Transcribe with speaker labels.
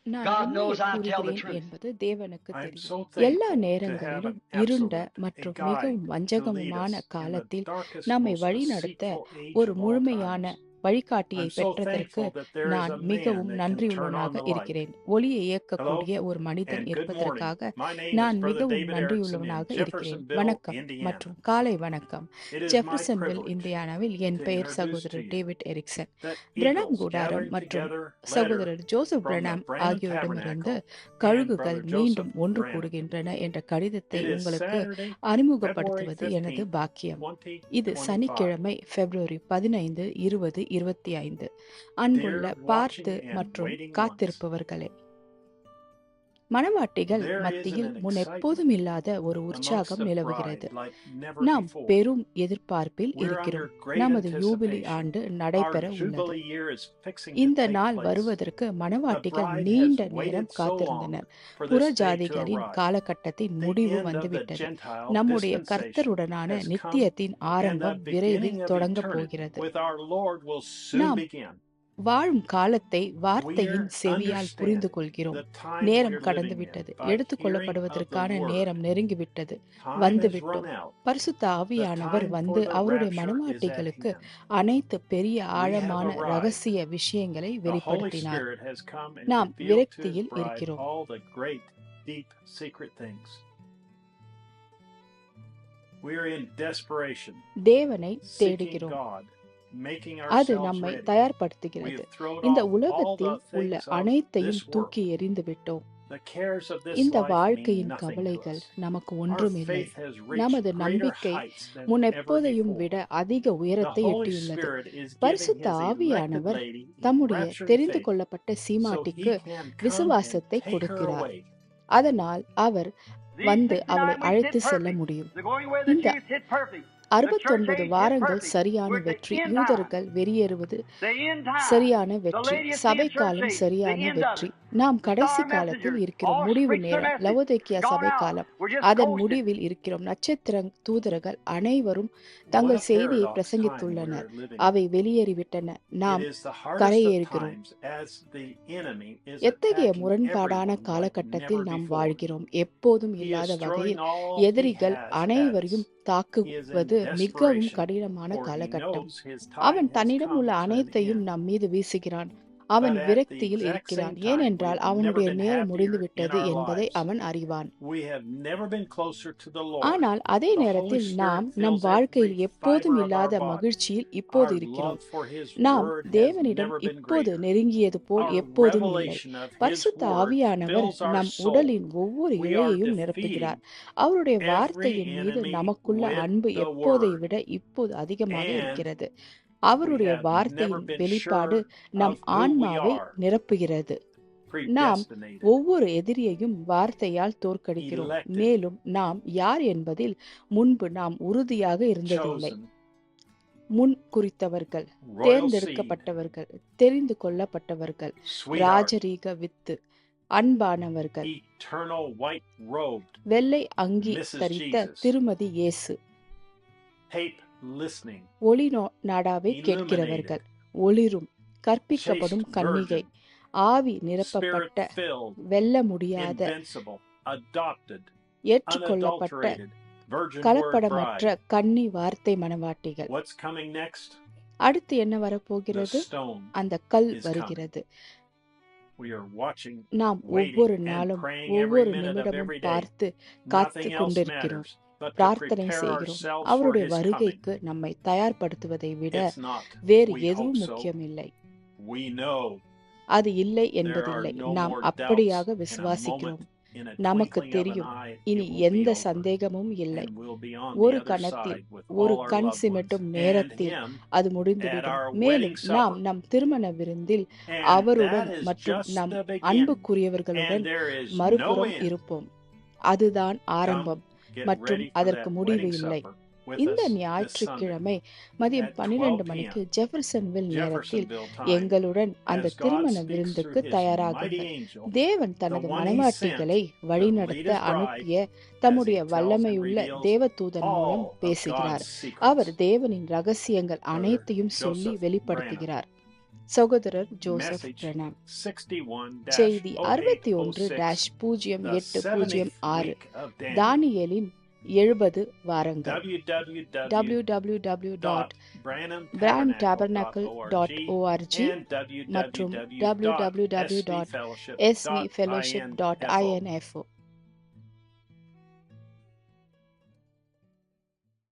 Speaker 1: நான்
Speaker 2: God
Speaker 1: உண்மையை
Speaker 2: knows I tell the
Speaker 1: கூறுகிறேன்
Speaker 2: truth.
Speaker 1: என்பது தேவனுக்கு
Speaker 3: I am
Speaker 1: தெரியும்.
Speaker 3: so
Speaker 1: எல்லா
Speaker 3: thankful to have
Speaker 1: நேரங்களிலும்
Speaker 3: an
Speaker 1: இருண்ட
Speaker 3: absolute, a
Speaker 1: மற்றும்
Speaker 3: guide
Speaker 1: மிகவும்
Speaker 3: to lead
Speaker 1: வஞ்சகமான
Speaker 3: us in the
Speaker 1: காலத்தில்
Speaker 3: darkest,
Speaker 1: நம்மை
Speaker 3: most
Speaker 1: வழிநடத்த
Speaker 3: deceitful age
Speaker 1: ஒரு
Speaker 3: of all
Speaker 1: முழுமையான
Speaker 3: times.
Speaker 1: வழிகாட்டியை
Speaker 3: I'm so
Speaker 1: பெற்றதற்கு
Speaker 3: thankful that there is
Speaker 1: நான்
Speaker 3: a man
Speaker 1: மிகவும்
Speaker 3: that can turn on
Speaker 1: நன்றியுள்ளவனாக
Speaker 3: the light.
Speaker 1: இருக்கிறேன். ஒளியை
Speaker 3: Hello
Speaker 1: இயக்கக்கூடிய ஒரு மனிதன்
Speaker 3: and good morning.
Speaker 1: இருப்பதற்காக
Speaker 3: My name is
Speaker 1: நான்
Speaker 3: Brother
Speaker 1: மிகவும்
Speaker 3: David Erickson in
Speaker 1: நன்றியுள்ளவனாக இருக்கிறேன்.
Speaker 3: Jeffersonville,
Speaker 1: வணக்கம்
Speaker 3: Indiana.
Speaker 1: மற்றும் காலை வணக்கம்.
Speaker 3: It is my
Speaker 1: Jeffersonville
Speaker 3: privilege
Speaker 1: இந்தியானாவில் என்
Speaker 3: to
Speaker 1: பெயர்
Speaker 3: introduce
Speaker 1: சகோதரர்
Speaker 3: to you
Speaker 1: David Erickson.
Speaker 3: that
Speaker 1: Branham
Speaker 3: eagles
Speaker 1: கூடாரம்
Speaker 3: gathering
Speaker 1: மற்றும்
Speaker 3: together letter
Speaker 1: சகோதரர் Joseph
Speaker 3: from the
Speaker 1: Branham
Speaker 3: Branham
Speaker 1: ஆகியோரிடமிருந்து
Speaker 3: Tabernacle and
Speaker 1: கழுகுகள்
Speaker 3: Brother
Speaker 1: மீண்டும்
Speaker 3: Joseph
Speaker 1: ஒன்று
Speaker 3: Branham.
Speaker 1: கூடுகின்றன என்ற கடிதத்தை
Speaker 3: It is
Speaker 1: உங்களுக்கு
Speaker 3: Saturday, February
Speaker 1: அறிமுகப்படுத்துவது எனது
Speaker 3: 15th,
Speaker 1: பாக்கியம். இது
Speaker 3: 2025.
Speaker 1: சனிக்கிழமை பிப்ரவரி 15, 2025. அன்புள்ள
Speaker 3: Dear
Speaker 1: பார்த்து
Speaker 3: watching and
Speaker 1: மற்றும்
Speaker 3: waiting ones,
Speaker 1: காத்திருப்பவர்களே, மணவாட்டிகள்
Speaker 3: there is
Speaker 1: மத்தியில்
Speaker 3: an
Speaker 1: முன்னெப்போதும்
Speaker 3: excitement
Speaker 1: இல்லாத ஒரு
Speaker 3: amongst
Speaker 1: உற்சாகம்
Speaker 3: the
Speaker 1: நிலவுகிறது.
Speaker 3: bride like never
Speaker 1: நாம்
Speaker 3: before.
Speaker 1: பெரும் எதிர்பார்ப்பில்
Speaker 3: We're under
Speaker 1: இருக்கிறோம்.
Speaker 3: great
Speaker 1: நமது யூபிலி
Speaker 3: anticipation.
Speaker 1: ஆண்டு
Speaker 3: Our
Speaker 1: நடைபெற உள்ளது.
Speaker 3: Jubilee year is fixing to
Speaker 1: இந்த
Speaker 3: take
Speaker 1: நாள்
Speaker 3: place.
Speaker 1: வருவதற்கு
Speaker 3: The
Speaker 1: மணவாட்டிகள்
Speaker 3: bride
Speaker 1: நீண்ட
Speaker 3: has
Speaker 1: நேரம்
Speaker 3: waited so long
Speaker 1: காத்திருந்தனர்.
Speaker 3: for
Speaker 1: புற
Speaker 3: this day to
Speaker 1: ஜாதிகளின்
Speaker 3: arrive.
Speaker 1: காலகட்டத்தின்
Speaker 3: The
Speaker 1: முடிவு
Speaker 3: end of the
Speaker 1: வந்துவிட்டது.
Speaker 3: Gentile
Speaker 1: நம்முடைய
Speaker 3: dispensation
Speaker 1: கர்த்தருடனான
Speaker 3: has come,
Speaker 1: நித்தியத்தின்
Speaker 3: and the
Speaker 1: ஆரம்பம்
Speaker 3: beginning
Speaker 1: விரைவில்
Speaker 3: of
Speaker 1: தொடங்கப்
Speaker 3: eternity
Speaker 1: போகிறது.
Speaker 3: with our Lord will soon
Speaker 1: நாம்
Speaker 3: begin.
Speaker 1: வாழும் காலத்தை
Speaker 3: We
Speaker 1: வார்த்தையின் செவியால் புரிந்து
Speaker 3: understand
Speaker 1: கொள்கிறோம்.
Speaker 3: the time
Speaker 1: நேரம்
Speaker 3: we're
Speaker 1: கடந்து
Speaker 3: living in
Speaker 1: விட்டது.
Speaker 3: by
Speaker 1: எடுத்துக்
Speaker 3: hearing of the
Speaker 1: கொள்ளப்படுவதற்கான
Speaker 3: word.
Speaker 1: நேரம் நெருங்கிவிட்டது.
Speaker 3: Time
Speaker 1: வந்து
Speaker 3: has
Speaker 1: விட்டோம்.
Speaker 3: run out.
Speaker 1: பரிசுத்த
Speaker 3: The
Speaker 1: ஆவியானவர்
Speaker 3: time for
Speaker 1: வந்து
Speaker 3: the
Speaker 1: அவருடைய
Speaker 3: rapture is at
Speaker 1: மணவாட்டிகளுக்கு
Speaker 3: hand.
Speaker 1: அனைத்து பெரிய
Speaker 3: We have
Speaker 1: ஆழமான
Speaker 3: arrived.
Speaker 1: ரகசிய விஷயங்களை
Speaker 3: The Holy
Speaker 1: வெளிப்படுத்தினார்.
Speaker 3: Spirit has come and
Speaker 1: நாம்
Speaker 3: revealed to His
Speaker 1: விரக்தியில்
Speaker 3: bride
Speaker 1: இருக்கிறோம்.
Speaker 3: all the great, deep, secret things. We are in desperation,
Speaker 1: தேவனை
Speaker 3: seeking
Speaker 1: தேடுகிறோம்.
Speaker 3: God, making
Speaker 1: அது
Speaker 3: ourselves
Speaker 1: நம்மை
Speaker 3: ready. We
Speaker 1: தயார்படுத்துகிறது.
Speaker 3: have thrown
Speaker 1: இந்த
Speaker 3: off all
Speaker 1: உலகத்தில்
Speaker 3: the
Speaker 1: உள்ள
Speaker 3: things of
Speaker 1: அனைத்தையும்
Speaker 3: this world.
Speaker 1: தூக்கி எறிந்து விட்டோம்.
Speaker 3: The cares of this
Speaker 1: இந்த
Speaker 3: life mean
Speaker 1: வாழ்க்கையின்
Speaker 3: nothing to
Speaker 1: கவலைகள்
Speaker 3: us.
Speaker 1: நமக்கு
Speaker 3: Our
Speaker 1: ஒன்றுமில்லை.
Speaker 3: faith has reached
Speaker 1: நமது
Speaker 3: greater
Speaker 1: நம்பிக்கை
Speaker 3: heights than ever
Speaker 1: முன்னெப்போதையும்
Speaker 3: before.
Speaker 1: விட அதிக
Speaker 3: The
Speaker 1: உயரத்தை
Speaker 3: Holy
Speaker 1: எட்டியுள்ளது.
Speaker 3: Spirit is giving
Speaker 1: பரிசுத்த
Speaker 3: His elected
Speaker 1: ஆவியானவர்
Speaker 3: lady
Speaker 1: தம்முடைய
Speaker 3: enrapturing
Speaker 1: தெரிந்து
Speaker 3: faith
Speaker 1: கொள்ளப்பட்ட
Speaker 3: so He
Speaker 1: சீமாட்டிக்கு
Speaker 3: can come and
Speaker 1: விசுவாசத்தை
Speaker 3: take her
Speaker 1: கொடுக்கிறார்.
Speaker 3: away.
Speaker 1: அதனால் அவர்
Speaker 2: These
Speaker 1: வந்து
Speaker 2: 69
Speaker 1: அவளை
Speaker 2: weeks
Speaker 1: அழைத்து
Speaker 2: hit
Speaker 1: செல்ல
Speaker 2: perfect.
Speaker 1: முடியும்.
Speaker 2: The going away of the
Speaker 1: இந்த
Speaker 2: Jews hit perfect. The church
Speaker 1: 69
Speaker 2: age hit
Speaker 1: வாரங்கள்
Speaker 2: perfect.
Speaker 1: சரியான
Speaker 2: We're at the
Speaker 1: வெற்றி.
Speaker 2: end time.
Speaker 1: யூதர்கள் வெளியேறுவது
Speaker 2: The end time.
Speaker 1: சரியான
Speaker 2: The
Speaker 1: வெற்றி.
Speaker 2: Laodicean
Speaker 1: சபை
Speaker 2: church
Speaker 1: காலம்
Speaker 2: age. The
Speaker 1: சரியான
Speaker 2: end of
Speaker 1: வெற்றி.
Speaker 2: it.
Speaker 1: நாம்
Speaker 2: The
Speaker 1: கடைசி
Speaker 2: star
Speaker 1: காலத்தில்
Speaker 2: messengers.
Speaker 1: இருக்கிறோம்.
Speaker 2: All
Speaker 1: முடிவு
Speaker 2: preach their
Speaker 1: நேரம்.
Speaker 2: message.
Speaker 1: லவோதிக்கியா
Speaker 2: Gone
Speaker 1: சபை
Speaker 2: out.
Speaker 1: காலம்.
Speaker 2: We're just
Speaker 1: அதன்
Speaker 2: coasting.
Speaker 1: முடிவில் இருக்கிறோம். நட்சத்திர தூதர்கள் அனைவரும்
Speaker 3: What
Speaker 1: தங்கள்
Speaker 3: a
Speaker 1: செய்தியை
Speaker 3: paradox time
Speaker 1: பிரசங்கித்துள்ளனர்.
Speaker 3: we're living in.
Speaker 1: அவை வெளியேறிவிட்டன.
Speaker 3: It
Speaker 1: நாம்
Speaker 3: is the hardest of
Speaker 1: கரையேறுகிறோம்.
Speaker 3: times as the enemy is
Speaker 1: எத்தகைய
Speaker 3: attacking
Speaker 1: முரண்பாடான
Speaker 3: everyone like
Speaker 1: காலகட்டத்தில்
Speaker 3: never
Speaker 1: நாம்
Speaker 3: before.
Speaker 1: வாழ்கிறோம். எப்போதும்
Speaker 3: He is
Speaker 1: இல்லாத
Speaker 3: throwing
Speaker 1: வகையில்
Speaker 3: all he
Speaker 1: எதிரிகள்
Speaker 3: has at us.
Speaker 1: அனைவரையும்
Speaker 3: He is in
Speaker 1: தாக்குவது மிகவும்
Speaker 3: desperation,
Speaker 1: கடினமான
Speaker 3: for he
Speaker 1: காலகட்டம்.
Speaker 3: knows his
Speaker 1: அவன்
Speaker 3: time has
Speaker 1: தன்னிடம்
Speaker 3: come
Speaker 1: உள்ள
Speaker 3: to an
Speaker 1: அனைத்தையும்
Speaker 3: end.
Speaker 1: நம் மீது வீசுகிறான். அவன்
Speaker 3: But at the
Speaker 1: விரக்தியில்
Speaker 3: exact
Speaker 1: இருக்கிறான்.
Speaker 3: same time, we
Speaker 1: ஏனென்றால்
Speaker 3: have never
Speaker 1: அவனுடைய
Speaker 3: been
Speaker 1: நேரம்
Speaker 3: happier
Speaker 1: முடிந்துவிட்டது
Speaker 3: in our
Speaker 1: என்பதை
Speaker 3: lives.
Speaker 1: அவன் அறிவான்.
Speaker 3: We have never been closer to the Lord.
Speaker 1: ஆனால் அதே
Speaker 3: The Holy
Speaker 1: நேரத்தில் நாம்
Speaker 3: Spirit
Speaker 1: நம்
Speaker 3: fills
Speaker 1: வாழ்க்கையில்
Speaker 3: every
Speaker 1: எப்போதும்
Speaker 3: fiber of our
Speaker 1: இல்லாத
Speaker 3: body.
Speaker 1: மகிழ்ச்சியில் இப்போது
Speaker 3: Our
Speaker 1: இருக்கிறோம்.
Speaker 3: love for His
Speaker 1: நாம்
Speaker 3: Word has
Speaker 1: தேவனிடம்
Speaker 3: never been
Speaker 1: இப்போது
Speaker 3: greater.
Speaker 1: நெருங்கியது போல்
Speaker 3: Our
Speaker 1: எப்போதும் இல்லை.
Speaker 3: revelation of His
Speaker 1: பரிசுத்த
Speaker 3: Word
Speaker 1: ஆவியானவர்
Speaker 3: fills our
Speaker 1: நம்
Speaker 3: soul.
Speaker 1: உடலின் ஒவ்வொரு
Speaker 3: We are
Speaker 1: இழையையும்
Speaker 3: defeating
Speaker 1: நிரப்புகிறார். அவருடைய
Speaker 3: every
Speaker 1: வார்த்தையின் மீது
Speaker 3: enemy
Speaker 1: நமக்குள்ள
Speaker 3: with
Speaker 1: அன்பு
Speaker 3: the
Speaker 1: எப்போதை
Speaker 3: Word.
Speaker 1: விட இப்போது அதிகமாக
Speaker 3: And
Speaker 1: இருக்கிறது.
Speaker 3: we
Speaker 1: அவருடைய
Speaker 3: have never
Speaker 1: வார்த்தையின்
Speaker 3: been
Speaker 1: வெளிப்பாடு
Speaker 3: sure
Speaker 1: நம்
Speaker 3: of who we
Speaker 1: ஆன்மாவை
Speaker 3: are.
Speaker 1: நிரப்புகிறது. நாம்
Speaker 3: Predestinated,
Speaker 1: ஒவ்வொரு எதிரியையும் வார்த்தையால் தோற்கடிக்கிறோம்.
Speaker 3: elected,
Speaker 1: மேலும் நாம் யார் என்பதில் முன்பு நாம் உறுதியாக இருந்ததில்லை.
Speaker 3: chosen,
Speaker 1: முன் குறித்தவர்கள்,
Speaker 3: royal seed,
Speaker 1: தேர்ந்தெடுக்கப்பட்டவர்கள், தெரிந்து கொள்ளப்பட்டவர்கள்,
Speaker 3: sweetheart,
Speaker 1: ராஜரீக வித்து, அன்பானவர்கள்,
Speaker 3: eternal white robed,
Speaker 1: வெள்ளை அங்கி
Speaker 3: Mrs.
Speaker 1: தரித்த
Speaker 3: Jesus,
Speaker 1: திருமதி இயேசு,
Speaker 3: tape listening,
Speaker 1: ஒளி நாடாவை
Speaker 3: illuminated,
Speaker 1: கேட்கிறவர்கள், ஒளிரும் கற்பிக்கப்படும்
Speaker 3: chaste
Speaker 1: கன்னிகை,
Speaker 3: virgin,
Speaker 1: ஆவி நிரப்பப்பட்ட,
Speaker 3: spirit filled,
Speaker 1: வெல்ல முடியாத,
Speaker 3: invincible, adopted,
Speaker 1: ஏற்றுக்கொள்ளப்பட்ட,
Speaker 3: unadulterated, virgin word
Speaker 1: கலப்படமற்ற
Speaker 3: bride.
Speaker 1: கன்னி வார்த்தை மணவாட்டிகள்.
Speaker 3: What's coming next?
Speaker 1: அடுத்து என்ன
Speaker 3: The
Speaker 1: வரப்போகிறது?
Speaker 3: stone
Speaker 1: அந்த கல்
Speaker 3: is coming.
Speaker 1: வருகிறது.
Speaker 3: We are watching,
Speaker 1: நாம்
Speaker 3: waiting,
Speaker 1: ஒவ்வொரு
Speaker 3: and
Speaker 1: நாளும்
Speaker 3: praying every
Speaker 1: ஒவ்வொரு
Speaker 3: minute of
Speaker 1: நிமிடமும்
Speaker 3: every day.
Speaker 1: பார்த்து காத்து
Speaker 3: Nothing else
Speaker 1: கொண்டிருக்கிறோம்.
Speaker 3: matters but to
Speaker 1: பிரார்த்தனை
Speaker 3: prepare
Speaker 1: செய்கிறோம்.
Speaker 3: ourselves for
Speaker 1: அவருடைய
Speaker 3: His coming.
Speaker 1: வருகைக்கு நம்மை தயார்படுத்துவதை விட
Speaker 3: It's not.
Speaker 1: வேறு
Speaker 3: We
Speaker 1: எதுவும்
Speaker 3: hope so.
Speaker 1: முக்கியமில்லை.
Speaker 3: We know
Speaker 1: அது இல்லை
Speaker 3: there are
Speaker 1: என்பதில்லை.
Speaker 3: no
Speaker 1: நாம்
Speaker 3: more doubts
Speaker 1: அப்படியாக
Speaker 3: in a
Speaker 1: விசுவாசிக்கிறோம்.
Speaker 3: moment, in a
Speaker 1: நமக்கு
Speaker 3: twinkling of an
Speaker 1: தெரியும்
Speaker 3: eye,
Speaker 1: இனி
Speaker 3: it will be
Speaker 1: எந்த
Speaker 3: over,
Speaker 1: சந்தேகமும் இல்லை.
Speaker 3: and we'll be on
Speaker 1: ஒரு
Speaker 3: the other
Speaker 1: கணத்தில்,
Speaker 3: side with
Speaker 1: ஒரு
Speaker 3: all our
Speaker 1: கண்
Speaker 3: loved ones
Speaker 1: சிமிட்டும்
Speaker 3: and
Speaker 1: நேரத்தில்
Speaker 3: Him
Speaker 1: அது
Speaker 3: at
Speaker 1: முடிந்துவிடும்.
Speaker 3: our
Speaker 1: மேலும்
Speaker 3: wedding
Speaker 1: நாம்
Speaker 3: supper.
Speaker 1: நம் திருமண விருந்தில்
Speaker 3: And
Speaker 1: அவருடன்
Speaker 3: that is
Speaker 1: மற்றும்
Speaker 3: just
Speaker 1: நம்
Speaker 3: the beginning.
Speaker 1: அன்புக்குரியவர்களுடன்
Speaker 3: And there is no
Speaker 1: மறுபுறம்
Speaker 3: end.
Speaker 1: இருப்போம். அதுதான்
Speaker 3: Come,
Speaker 1: ஆரம்பம்
Speaker 3: get
Speaker 1: மற்றும்
Speaker 3: ready for
Speaker 1: அதற்கு
Speaker 3: that
Speaker 1: முடிவு
Speaker 3: wedding
Speaker 1: இல்லை.
Speaker 3: supper with
Speaker 1: இந்த
Speaker 3: us this Sunday
Speaker 1: ஞாயிற்றுக்கிழமை மதியம்
Speaker 3: at
Speaker 1: 12
Speaker 3: 12
Speaker 1: மணிக்கு
Speaker 3: p.m.
Speaker 1: ஜெஃபர்சன்வில் நேரத்தில்
Speaker 3: Jeffersonville time,
Speaker 1: எங்களுடன் அந்த
Speaker 3: as God
Speaker 1: திருமண
Speaker 3: speaks
Speaker 1: விருந்துக்கு
Speaker 3: through His mighty
Speaker 1: தயாராகுங்கள்.
Speaker 3: angel,
Speaker 1: தேவன்
Speaker 3: the
Speaker 1: தனது
Speaker 3: one He sent
Speaker 1: மணவாட்டிகளை
Speaker 3: to lead
Speaker 1: வழிநடத்த
Speaker 3: His bride,
Speaker 1: அனுப்பிய
Speaker 3: as
Speaker 1: தம்முடைய
Speaker 3: He tells and
Speaker 1: வல்லமையுள்ள
Speaker 3: reveals
Speaker 1: தேவதூதன் மூலம்
Speaker 3: all of
Speaker 1: பேசுகிறார்.
Speaker 3: God's
Speaker 1: அவர்
Speaker 3: secrets.
Speaker 1: தேவனின் ரகசியங்கள்
Speaker 3: Brother
Speaker 1: அனைத்தையும் சொல்லி
Speaker 3: Joseph Branham.
Speaker 1: வெளிப்படுத்துகிறார். சகோதரர் ஜோசப்
Speaker 3: Message
Speaker 1: பிரணாம்.
Speaker 3: 61-0806,
Speaker 1: செய்தி 61-0806
Speaker 3: the 70th week of Daniel.
Speaker 1: தானியேலின் 70 வாரங்கள்.
Speaker 3: www.branhamtabernacle.org
Speaker 1: www.branhamtabernacle.org
Speaker 3: and
Speaker 1: மற்றும்
Speaker 3: www.svfellowship.info.
Speaker 1: www.svfellowship.info